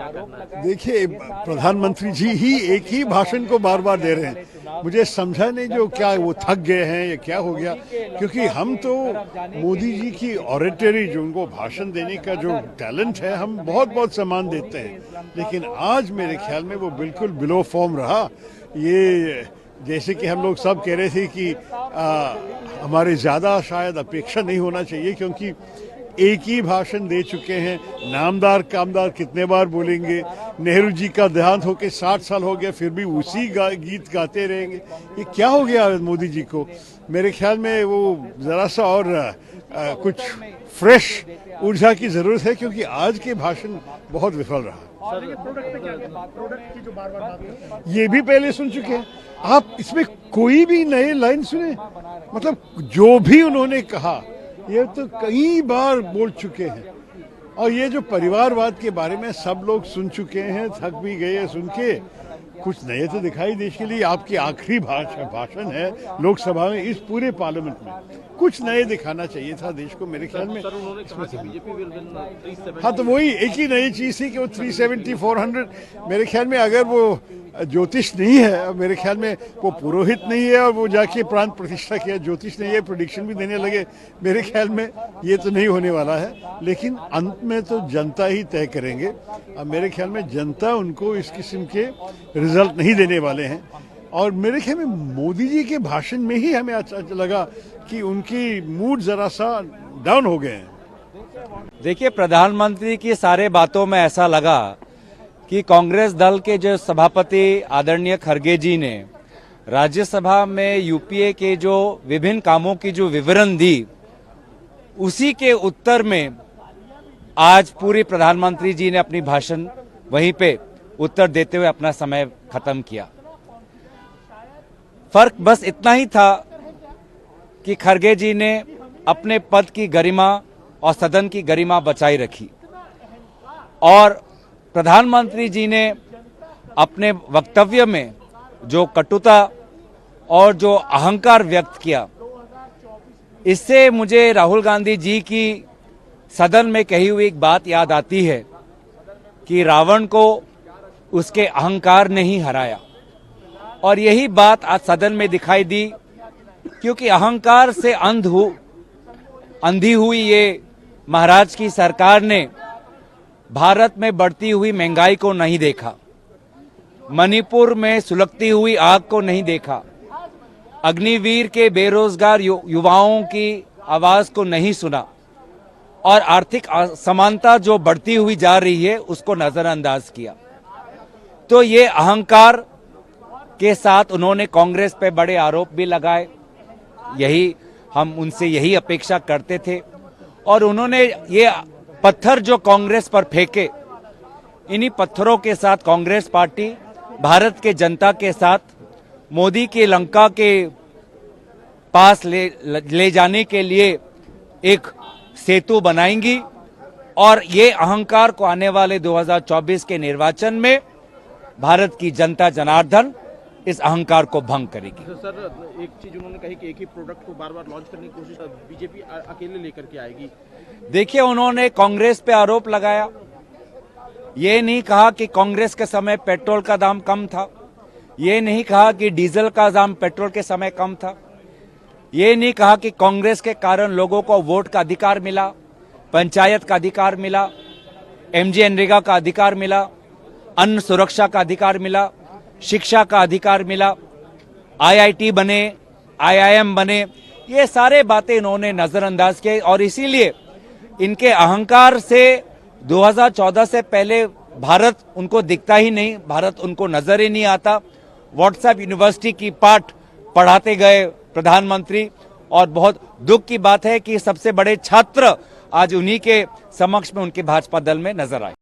देखिए, प्रधानमंत्री जी ही एक ही भाषण को बार बार दे रहे हैं। मुझे समझा नहीं जो क्या वो थक गए हैं या क्या हो गया, क्योंकि हम तो मोदी जी की ऑरेटरी, जो उनको भाषण देने का जो टैलेंट है, हम बहुत बहुत सम्मान देते हैं। लेकिन आज मेरे ख्याल में वो बिल्कुल बिलो फॉर्म रहा। ये जैसे कि हम लोग सब कह रहे थे कि हमारे ज़्यादा शायद अपेक्षा नहीं होना चाहिए, क्योंकि एक ही भाषण दे चुके हैं। नामदार कामदार कितने बार बोलेंगे। नेहरू जी का देहांत होके 60 साल हो गया, फिर भी उसी गीत गाते रहेंगे। ये क्या हो गया मोदी जी को? मेरे ख्याल में वो ज़रा सा और कुछ फ्रेश ऊर्जा की ज़रूरत है, क्योंकि आज के भाषण बहुत विफल रहा। प्रोडक्ट की जो बार बार बात ये भी पहले सुन चुके हैं आप। इसमें कोई भी नए लाइन सुने? मतलब जो भी उन्होंने कहा ये तो कई बार बोल चुके हैं। और ये जो परिवारवाद के बारे में सब लोग सुन चुके हैं, थक भी गए सुन के। कुछ नए तो दिखाई देश के लिए। आपकी आखिरी भाषण है लोकसभा में, इस पूरे पार्लियामेंट में कुछ नए दिखाना चाहिए था देश को, मेरे ख्याल में। हाँ, तो वही एक ही नई चीज थी कि वो 370 400। मेरे ख्याल में अगर वो ज्योतिष नहीं है, मेरे ख्याल में वो पुरोहित नहीं है और वो जाके प्राण प्रतिष्ठा किया, ज्योतिष नहीं है, प्रेडिक्शन भी देने लगे, मेरे ख्याल में ये तो नहीं होने वाला है। लेकिन अंत में तो जनता ही तय करेंगे। अब मेरे ख्याल में जनता उनको इस किस्म के रिजल्ट नहीं देने वाले हैं। और मेरे ख्याल में मोदी जी के भाषण में ही हमें अच्छा लगा कि उनकी मूड जरा सा डाउन हो गए हैं। देखिए, प्रधानमंत्री की सारे बातों में ऐसा लगा कि कांग्रेस दल के जो सभापति आदरणीय खरगे जी ने राज्यसभा में यूपीए के जो विभिन्न कामों की जो विवरण दी, उसी के उत्तर में आज पूरी प्रधानमंत्री जी ने अपनी भाषण वहीं पे उत्तर देते हुए अपना समय खत्म किया। फर्क बस इतना ही था कि खरगे जी ने अपने पद की गरिमा और सदन की गरिमा बचाई रखी, और प्रधानमंत्री जी ने अपने वक्तव्य में जो कटुता और जो अहंकार व्यक्त किया, इससे मुझे राहुल गांधी जी की सदन में कही हुई एक बात याद आती है कि रावण को उसके अहंकार ने ही हराया। और यही बात आज सदन में दिखाई दी, क्योंकि अहंकार से अंधी हुई ये महाराज की सरकार ने भारत में बढ़ती हुई महंगाई को नहीं देखा, मणिपुर में सुलगती हुई आग को नहीं देखा, अग्निवीर के बेरोजगार युवाओं की आवाज को नहीं सुना, और आर्थिक असमानता जो बढ़ती हुई जा रही है उसको नजरअंदाज किया। तो ये अहंकार के साथ उन्होंने कांग्रेस पे बड़े आरोप भी लगाए। यही हम उनसे यही अपेक्षा करते थे। और उन्होंने ये पत्थर जो कांग्रेस पर फेंके, इन्हीं पत्थरों के साथ कांग्रेस पार्टी भारत के जनता के साथ मोदी के लंका के पास ले जाने के लिए एक सेतु बनाएंगी, और ये अहंकार को आने वाले 2024 के निर्वाचन में भारत की जनता जनार्दन इस अहंकार को भंग करेगी। तो सर, एक चीज उन्होंने कही कि एक ही प्रोडक्ट को बार बार लॉन्च करने की कोशिश बीजेपी अकेले लेकर के आएगी। देखिए, उन्होंने कांग्रेस पे आरोप लगाया। ये नहीं कहा कि कांग्रेस के समय पेट्रोल का दाम कम था, ये नहीं कहा कि डीजल का दाम पेट्रोल के समय कम था, ये नहीं कहा कि कांग्रेस के कारण लोगों को वोट का अधिकार मिला, पंचायत का अधिकार मिला, एमजी नरेगा का अधिकार मिला, अन्न सुरक्षा का अधिकार मिला, शिक्षा का अधिकार मिला, आईआईटी बने, आईआईएम बने। ये सारे बातें इन्होंने नजरअंदाज किए, और इसीलिए इनके अहंकार से 2014 से पहले भारत उनको दिखता ही नहीं, भारत उनको नजर ही नहीं आता। व्हाट्सएप यूनिवर्सिटी की पाठ पढ़ाते गए प्रधानमंत्री, और बहुत दुख की बात है कि सबसे बड़े छात्र आज उन्हीं के समक्ष में उनके भाजपा दल में नजर आए।